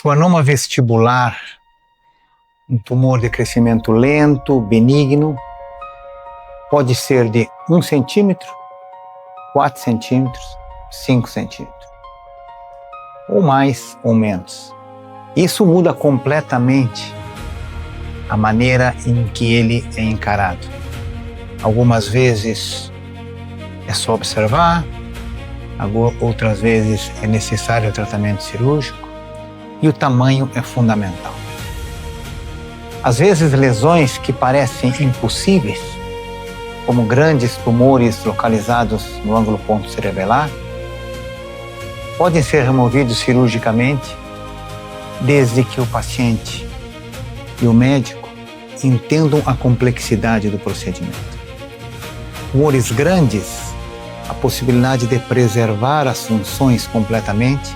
Schwannoma vestibular, um tumor de crescimento lento, benigno, pode ser de 1 centímetro, 4 centímetros, 5 centímetros, ou mais ou menos. Isso muda completamente a maneira em que ele é encarado. Algumas vezes é só observar, outras vezes é necessário o tratamento cirúrgico, e o tamanho é fundamental. Às vezes, lesões que parecem impossíveis, como grandes tumores localizados no ângulo ponto cerebelar, podem ser removidos cirurgicamente desde que o paciente e o médico entendam a complexidade do procedimento. Tumores grandes, a possibilidade de preservar as funções completamente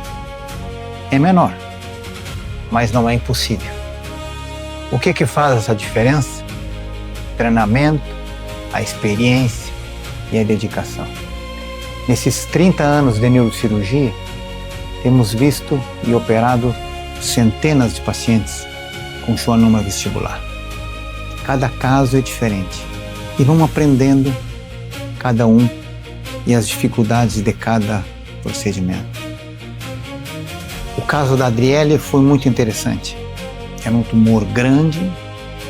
é menor, mas não é impossível. O que faz essa diferença? Treinamento, a experiência e a dedicação. Nesses 30 anos de neurocirurgia, temos visto e operado centenas de pacientes com schwannoma vestibular. Cada caso é diferente e vamos aprendendo cada um e as dificuldades de cada procedimento. O caso da Adriele foi muito interessante. Era um tumor grande,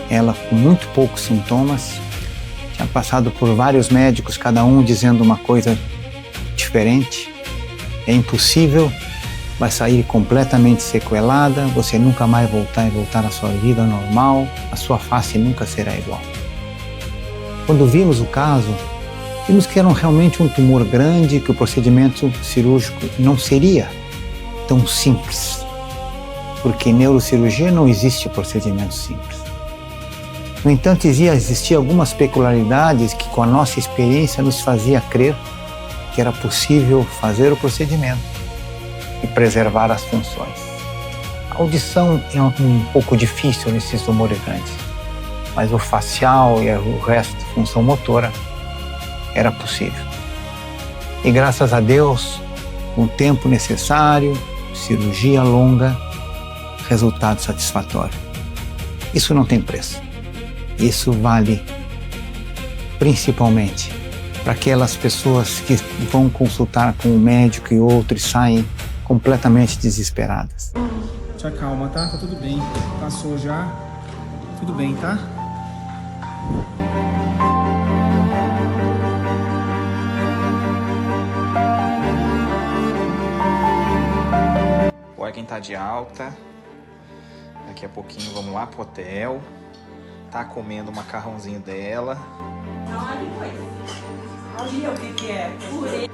ela com muito poucos sintomas, tinha passado por vários médicos, cada um dizendo uma coisa diferente. É impossível, vai sair completamente sequelada, você nunca mais voltar à sua vida normal, a sua face nunca será igual. Quando vimos o caso, vimos que era realmente um tumor grande, que o procedimento cirúrgico não seria tão simples, porque em neurocirurgia não existe procedimento simples. No entanto, existiam algumas peculiaridades que, com a nossa experiência, nos fazia crer que era possível fazer o procedimento e preservar as funções. A audição é um pouco difícil nesses tumores grandes, mas o facial e o resto de função motora era possível. E graças a Deus, com o tempo necessário, cirurgia longa, resultado satisfatório. Isso não tem preço. Isso vale principalmente para aquelas pessoas que vão consultar com um médico e outro e saem completamente desesperadas. Te acalma, tá? Tá tudo bem. Passou já. Tudo bem, tá? O Egen tá de alta. Daqui a pouquinho vamos lá pro hotel. Tá comendo o macarrãozinho dela. Olha o que é. Purê.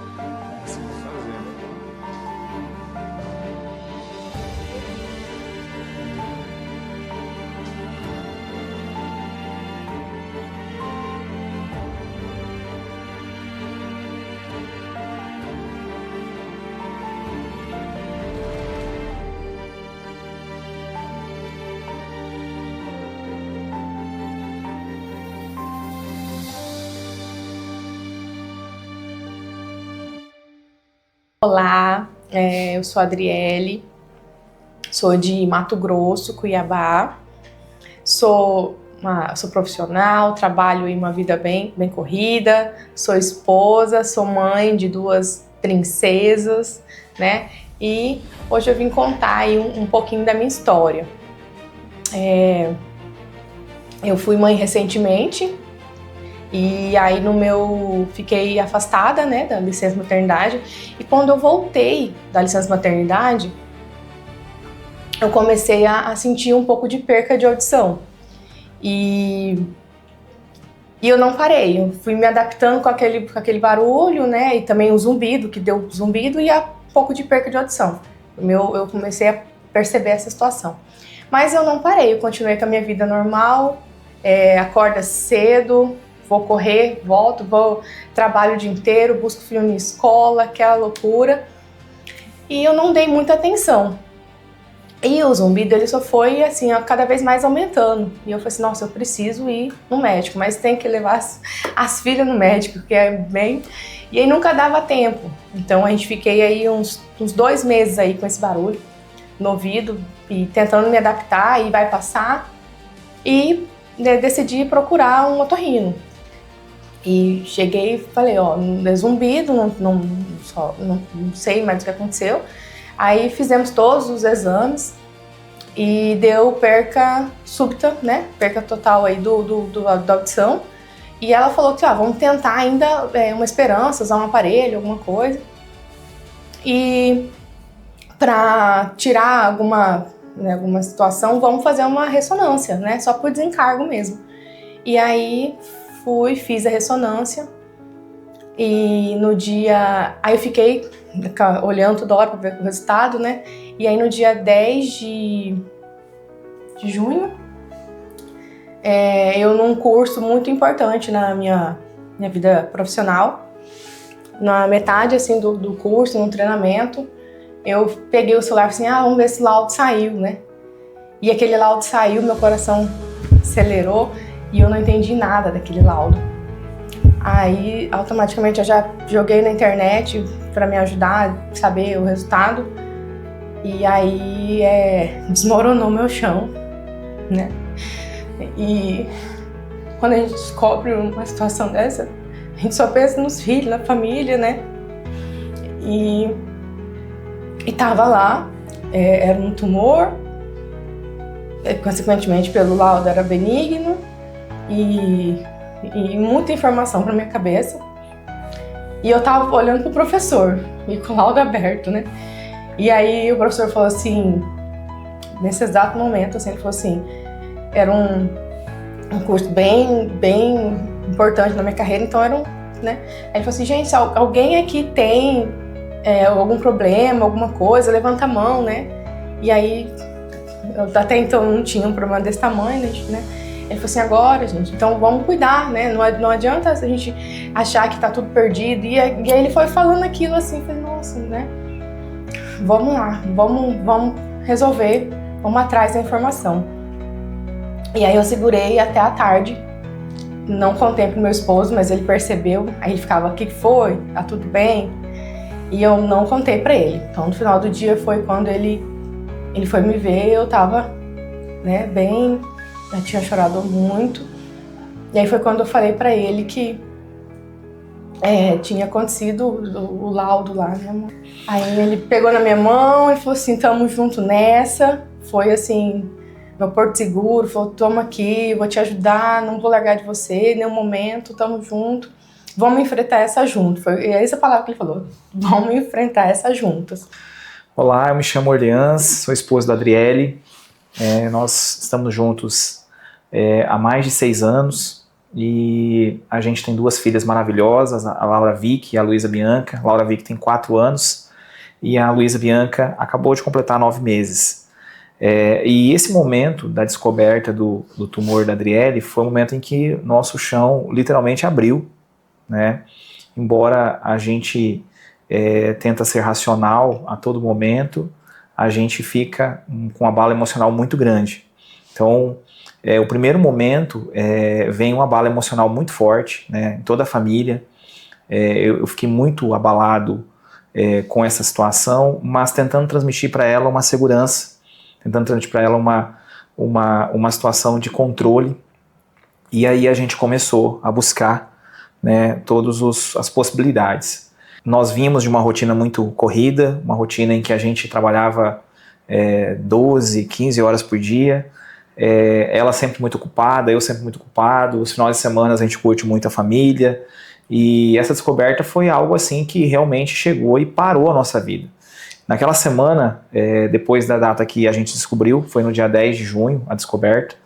Olá, eu sou a Adriele, sou de Mato Grosso, Cuiabá, sou profissional, trabalho em uma vida bem corrida, sou esposa, sou mãe de 2 princesas, né? E hoje eu vim contar aí um pouquinho da minha história. Eu fui mãe recentemente. E aí fiquei afastada, né, da licença maternidade, e quando eu voltei da licença maternidade, eu comecei a sentir um pouco de perca de audição. E eu não parei, eu fui me adaptando com aquele barulho, né, e também o zumbido, que deu zumbido e um pouco de perca de audição. Eu comecei a perceber essa situação. Mas eu não parei, eu continuei com a minha vida normal, acordo cedo, vou correr, volto, trabalho o dia inteiro, busco filho na escola, aquela loucura. E eu não dei muita atenção. E o zumbido, ele só foi, assim, cada vez mais aumentando. E eu falei assim, nossa, eu preciso ir no médico, mas tem que levar as filhas no médico, que é bem... E aí nunca dava tempo. Então a gente fiquei aí uns 2 meses aí com esse barulho. no ouvido e tentando me adaptar e vai passar. E decidi procurar um otorrino. E cheguei e falei, ó, é zumbido, não sei mais o que aconteceu. Aí fizemos todos os exames e deu perca súbita, né? Perca total aí da audição. E ela falou que, vamos tentar ainda uma esperança, usar um aparelho, alguma coisa. E para tirar alguma situação, vamos fazer uma ressonância, né? Só por desencargo mesmo. E aí fiz a ressonância e no dia... Aí eu fiquei olhando toda hora para ver o resultado, né? E aí no dia 10 de junho, eu num curso muito importante na minha vida profissional, na metade assim do curso, no treinamento, eu peguei o celular e falei assim, vamos ver se o laudo saiu, né? E aquele laudo saiu, meu coração acelerou e eu não entendi nada daquele laudo. Aí, automaticamente, eu já joguei na internet para me ajudar a saber o resultado. E aí, desmoronou meu chão, né? E quando a gente descobre uma situação dessa, a gente só pensa nos filhos, na família, né? E tava lá, era um tumor, consequentemente pelo laudo era benigno e muita informação pra minha cabeça. E eu tava olhando pro professor, e com o laudo aberto, né? E aí o professor falou assim, nesse exato momento, assim, ele falou assim, era um curso bem importante na minha carreira, então era né? Aí ele falou assim, gente, se alguém aqui tem algum problema, alguma coisa, levanta a mão, né? E aí, eu até então não tinha um problema desse tamanho, né? Ele falou assim, agora, gente, então vamos cuidar, né? Não adianta a gente achar que tá tudo perdido. E aí ele foi falando aquilo assim, falei, nossa, né? Vamos lá, vamos resolver, vamos atrás da informação. E aí eu segurei até a tarde, não contei pro meu esposo, mas ele percebeu, aí ele ficava, o que foi? Tá tudo bem? E eu não contei pra ele. Então no final do dia foi quando ele foi me ver, eu tava, né, eu tinha chorado muito. E aí foi quando eu falei pra ele que tinha acontecido o laudo lá, né? Aí ele pegou na minha mão e falou assim, tamo junto nessa. Foi assim, meu porto seguro, falou, toma aqui, vou te ajudar, não vou largar de você em nenhum momento, tamo junto. Vamos enfrentar essa junto. Foi essa palavra que ele falou, vamos enfrentar essa juntas. Olá, eu me chamo Orleans, sou esposo da Adriele. Nós estamos juntos há mais de 6 anos e a gente tem 2 filhas maravilhosas, a Laura Vick e a Luísa Bianca. A Laura Vick tem 4 anos e a Luísa Bianca acabou de completar 9 meses. E esse momento da descoberta do tumor da Adriele foi um momento em que nosso chão literalmente abriu, né? Embora a gente tenta ser racional a todo momento, a gente fica com uma abalo emocional muito grande. Então, o primeiro momento vem um abalo emocional muito forte, né, em toda a família. Eu fiquei muito abalado com essa situação, mas tentando transmitir para ela uma segurança, tentando transmitir para ela uma situação de controle. E aí a gente começou a buscar, né, todas as possibilidades. Nós vínhamos de uma rotina muito corrida, uma rotina em que a gente trabalhava 12, 15 horas por dia, ela sempre muito ocupada, eu sempre muito ocupado, os finais de semana a gente curte muito a família, e essa descoberta foi algo assim que realmente chegou e parou a nossa vida. Naquela semana, depois da data que a gente descobriu, foi no dia 10 de junho a descoberta,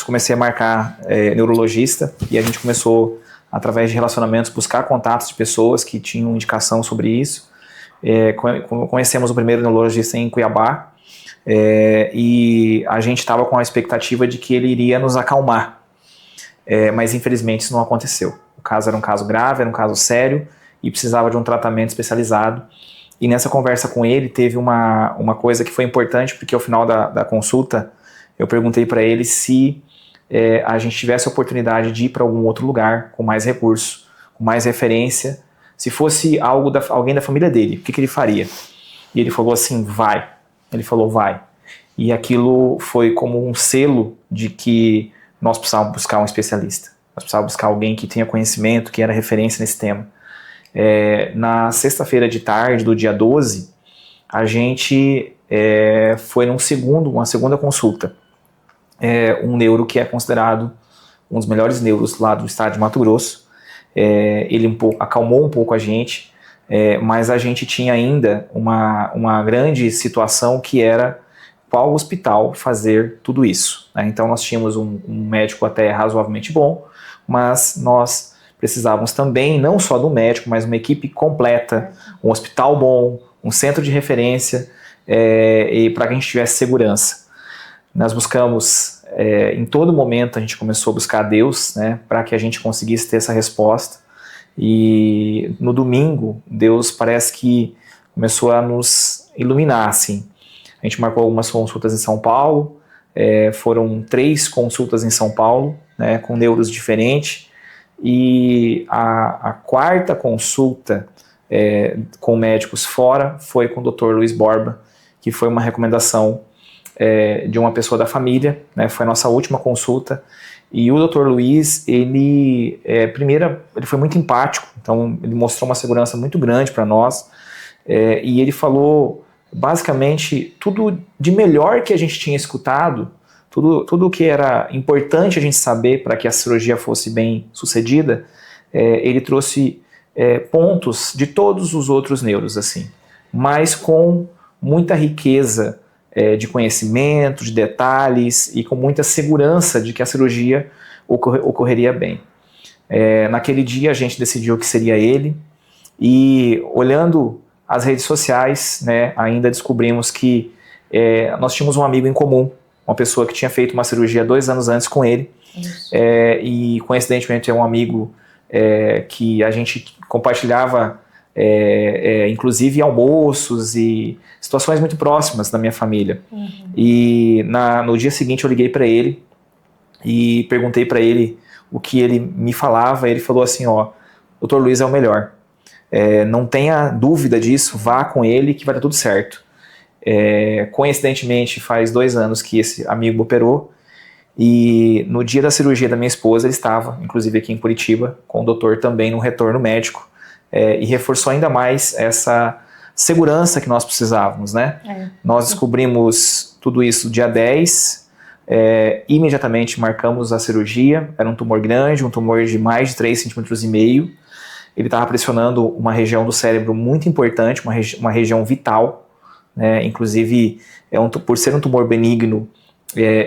comecei a marcar neurologista, e a gente começou, através de relacionamentos, buscar contatos de pessoas que tinham indicação sobre isso. Conhecemos o primeiro neurologista em Cuiabá, e a gente estava com a expectativa de que ele iria nos acalmar, mas infelizmente isso não aconteceu. O caso era um caso grave, era um caso sério, e precisava de um tratamento especializado. E nessa conversa com ele teve uma coisa que foi importante, porque ao final da consulta eu perguntei para ele se a gente tivesse a oportunidade de ir para algum outro lugar com mais recurso, com mais referência, se fosse alguém da família dele, o que ele faria? e ele falou assim, vai. Ele falou, vai. E aquilo foi como um selo de que nós precisávamos buscar um especialista. Nós precisávamos buscar alguém que tenha conhecimento, que era referência nesse tema. Na sexta-feira de tarde, do dia 12, a gente foi uma segunda consulta. Um neuro que é considerado um dos melhores neuros lá do estado de Mato Grosso. Ele acalmou um pouco a gente, mas a gente tinha ainda uma grande situação que era qual hospital fazer tudo isso, né? Então nós tínhamos um médico até razoavelmente bom, mas nós precisávamos também não só do médico, mas uma equipe completa, um hospital bom, um centro de referência, e para que a gente tivesse segurança. Nós buscamos, em todo momento a gente começou a buscar a Deus, né, para que a gente conseguisse ter essa resposta. E no domingo, Deus parece que começou a nos iluminar, assim. A gente marcou algumas consultas em São Paulo, foram 3 consultas em São Paulo, né, com neuros diferentes, e a quarta consulta com médicos fora foi com o Dr. Luiz Borba, que foi uma recomendação de uma pessoa da família, né, foi a nossa última consulta. E o Dr. Luiz, ele foi muito empático, então ele mostrou uma segurança muito grande para nós, e ele falou basicamente tudo de melhor que a gente tinha escutado, tudo que era importante a gente saber para que a cirurgia fosse bem sucedida. Ele trouxe pontos de todos os outros neuros, assim, mas com muita riqueza de conhecimento, de detalhes e com muita segurança de que a cirurgia ocorreria bem. Naquele dia a gente decidiu que seria ele, e olhando as redes sociais, né, ainda descobrimos que nós tínhamos um amigo em comum, uma pessoa que tinha feito uma cirurgia 2 anos antes com ele, e coincidentemente é um amigo que a gente compartilhava inclusive almoços e situações muito próximas da minha família. E no dia seguinte eu liguei para ele e perguntei para ele o que ele me falava. Ele falou assim, Dr. Luiz é o melhor, não tenha dúvida disso, vá com ele que vai dar tudo certo. Coincidentemente faz 2 anos que esse amigo operou, e no dia da cirurgia da minha esposa ele estava, inclusive aqui em Curitiba, com o doutor também no retorno médico, e reforçou ainda mais essa segurança que nós precisávamos, né? Nós descobrimos tudo isso dia 10, imediatamente marcamos a cirurgia. Era um tumor grande, um tumor de mais de 3,5 cm. Ele estava pressionando uma região do cérebro muito importante, uma região vital, né? Inclusive, por ser um tumor benigno,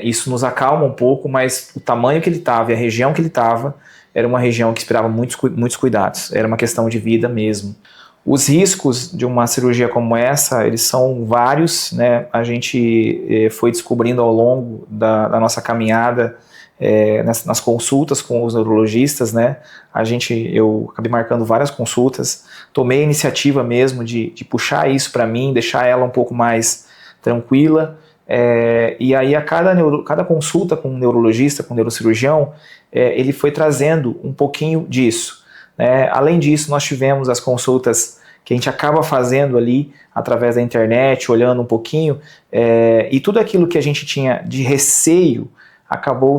isso nos acalma um pouco, mas o tamanho que ele estava e a região que ele estava era uma região que esperava muitos cuidados, era uma questão de vida mesmo. Os riscos de uma cirurgia como essa, eles são vários, né? A gente foi descobrindo ao longo da nossa caminhada, nas consultas com os neurologistas, né? Eu acabei marcando várias consultas, tomei a iniciativa mesmo de puxar isso para mim, deixar ela um pouco mais tranquila. E aí a cada consulta com um neurologista, com um neurocirurgião, ele foi trazendo um pouquinho disso, né? Além disso, nós tivemos as consultas que a gente acaba fazendo ali através da internet, olhando um pouquinho, e tudo aquilo que a gente tinha de receio acabou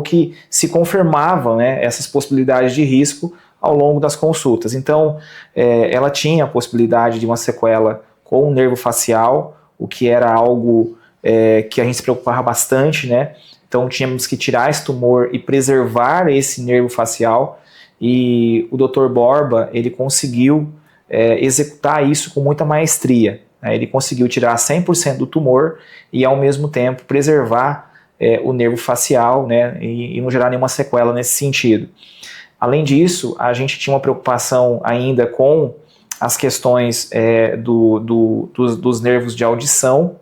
que se confirmavam, né, essas possibilidades de risco ao longo das consultas. Então, ela tinha a possibilidade de uma sequela com o nervo facial, o que era algo que a gente se preocupava bastante, né? Então tínhamos que tirar esse tumor e preservar esse nervo facial, e o Dr. Borba, ele conseguiu executar isso com muita maestria, né? Ele conseguiu tirar 100% do tumor e ao mesmo tempo preservar o nervo facial, né? E não gerar nenhuma sequela nesse sentido. Além disso, a gente tinha uma preocupação ainda com as questões dos nervos de audição,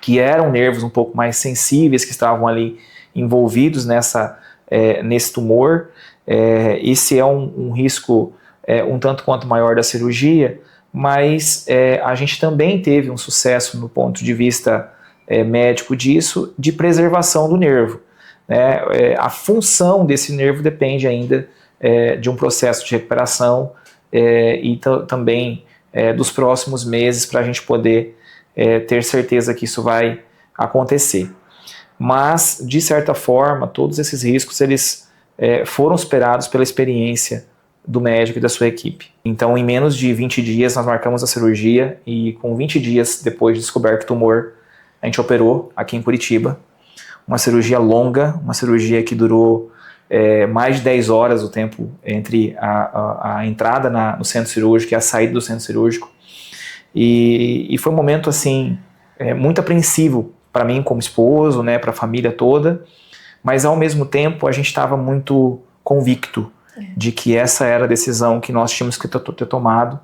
que eram nervos um pouco mais sensíveis, que estavam ali envolvidos nesse tumor. Esse é um risco um tanto quanto maior da cirurgia, mas a gente também teve um sucesso no ponto de vista médico disso, de preservação do nervo, né? A função desse nervo depende ainda de um processo de recuperação, e também dos próximos meses para a gente poder ter certeza que isso vai acontecer. Mas, de certa forma, todos esses riscos eles foram superados pela experiência do médico e da sua equipe. Então, em menos de 20 dias, nós marcamos a cirurgia e com 20 dias depois de descoberto o tumor, a gente operou aqui em Curitiba. Uma cirurgia longa, uma cirurgia que durou mais de 10 horas o tempo entre a entrada no centro cirúrgico e a saída do centro cirúrgico. E foi um momento assim muito apreensivo para mim como esposo, né, para a família toda, mas ao mesmo tempo a gente estava muito convicto de que essa era a decisão que nós tínhamos que ter tomado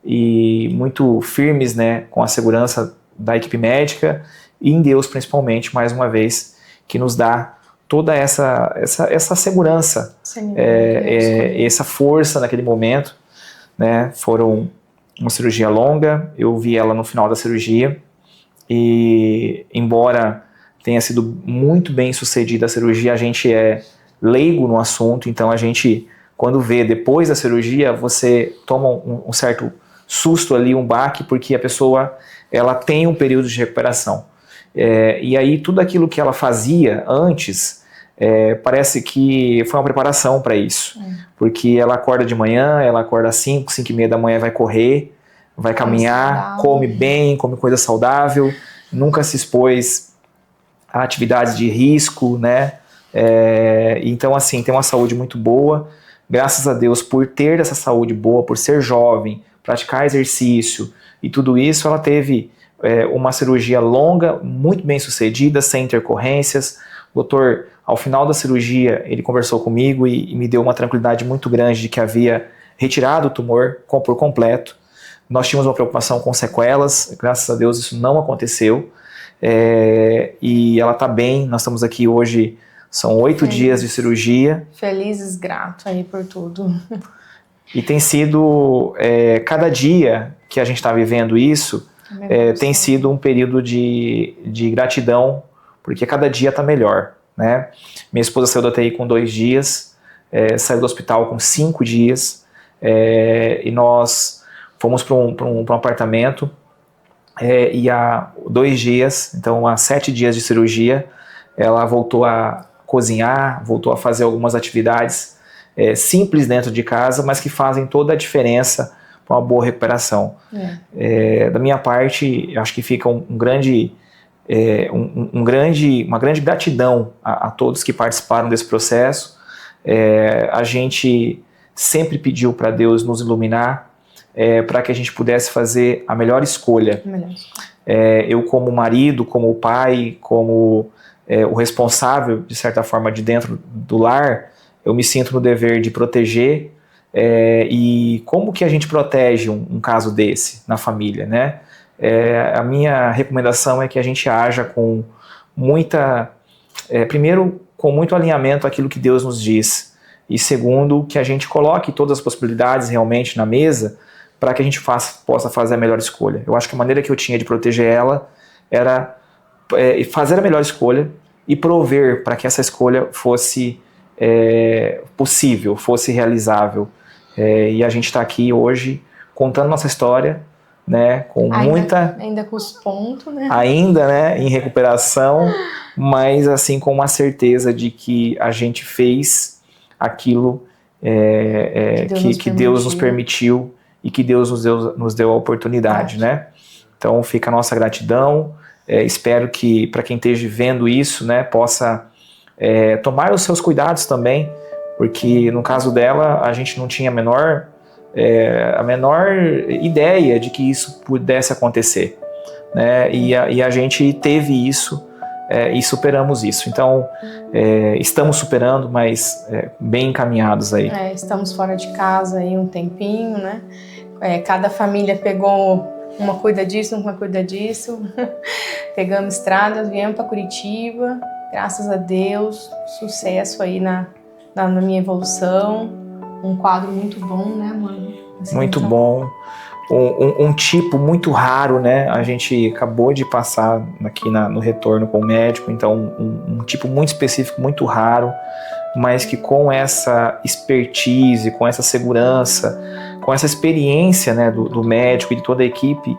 e muito firmes, né, com a segurança da equipe médica e em Deus principalmente, mais uma vez, que nos dá toda essa segurança, essa força naquele momento, né? Foram uma cirurgia longa, eu vi ela no final da cirurgia e embora tenha sido muito bem sucedida a cirurgia, a gente é leigo no assunto, então a gente, quando vê depois da cirurgia, você toma um certo susto ali, um baque, porque a pessoa ela tem um período de recuperação. E aí tudo aquilo que ela fazia antes, parece que foi uma preparação para isso, porque ela acorda de manhã, ela acorda às 5, 5:30 da manhã, vai correr, vai caminhar, come bem, come coisa saudável, nunca se expôs a atividades de risco, né? Então assim, tem uma saúde muito boa, graças a Deus por ter essa saúde boa, por ser jovem, praticar exercício e tudo isso, ela teve uma cirurgia longa, muito bem sucedida, sem intercorrências. O doutor, ao final da cirurgia, ele conversou comigo e me deu uma tranquilidade muito grande de que havia retirado o tumor por completo. Nós tínhamos uma preocupação com sequelas, graças a Deus isso não aconteceu. E ela está bem, nós estamos aqui hoje, são 8 dias de cirurgia. Felizes, gratos aí por tudo. E tem sido, cada dia que a gente está vivendo isso, tem sido um período de gratidão, porque cada dia está melhor, né? Minha esposa saiu da UTI com 2 dias, saiu do hospital com 5 dias, e nós fomos para um apartamento, e há 2 dias, então há 7 dias de cirurgia, ela voltou a cozinhar, voltou a fazer algumas atividades simples dentro de casa, mas que fazem toda a diferença para uma boa recuperação. Da minha parte, acho que fica uma grande gratidão a todos que participaram desse processo. A gente sempre pediu para Deus nos iluminar, para que a gente pudesse fazer a melhor escolha. Eu como marido, como pai, como o responsável, de certa forma, de dentro do lar, eu me sinto no dever de proteger. E como que a gente protege um caso desse na família, né? A minha recomendação é que a gente haja com primeiro, com muito alinhamento àquilo que Deus nos diz, e segundo, que a gente coloque todas as possibilidades realmente na mesa para que a gente possa fazer a melhor escolha. Eu acho que a maneira que eu tinha de proteger ela era fazer a melhor escolha e prover para que essa escolha fosse possível, fosse realizável. E a gente está aqui hoje contando nossa história, né, com ainda com os pontos, né? Ainda, né, em recuperação, mas assim com uma certeza de que a gente fez aquilo que Deus nos permitiu e que Deus nos deu a oportunidade, né? Então fica a nossa gratidão. Espero que para quem esteja vendo isso, né, possa tomar os seus cuidados também, porque no caso dela a gente não tinha a menor ideia de que isso pudesse acontecer, né? E a gente teve isso e superamos isso. Então estamos superando, mas bem encaminhados aí. Estamos fora de casa aí um tempinho, né? Cada família pegou, uma cuida disso, uma cuida disso. Pegamos estradas, viemos para Curitiba, graças a Deus, sucesso aí na minha evolução, um quadro muito bom, né, mano? Assim, muito bom, um tipo muito raro, né? A gente acabou de passar aqui no retorno com o médico, então um tipo muito específico, muito raro, mas que com essa expertise, com essa segurança, com essa experiência, né, do médico e de toda a equipe,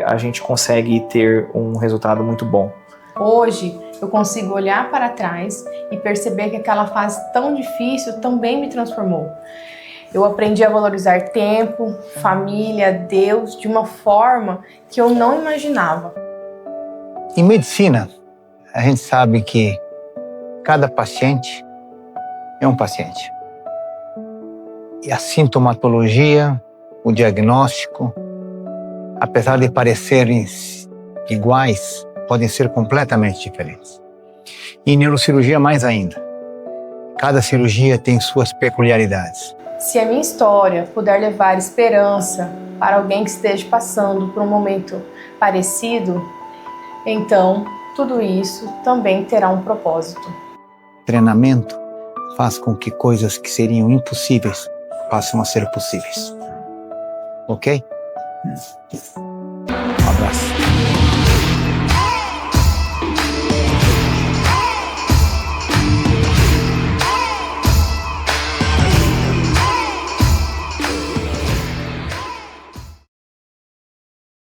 a gente consegue ter um resultado muito bom. Hoje eu consigo olhar para trás e perceber que aquela fase tão difícil também me transformou. Eu aprendi a valorizar tempo, família, Deus, de uma forma que eu não imaginava. Em medicina, a gente sabe que cada paciente é um paciente. E a sintomatologia, o diagnóstico, apesar de parecerem iguais, podem ser completamente diferentes. E em neurocirurgia, mais ainda. Cada cirurgia tem suas peculiaridades. Se a minha história puder levar esperança para alguém que esteja passando por um momento parecido, então tudo isso também terá um propósito. Treinamento faz com que coisas que seriam impossíveis passem a ser possíveis. Ok? Um abraço.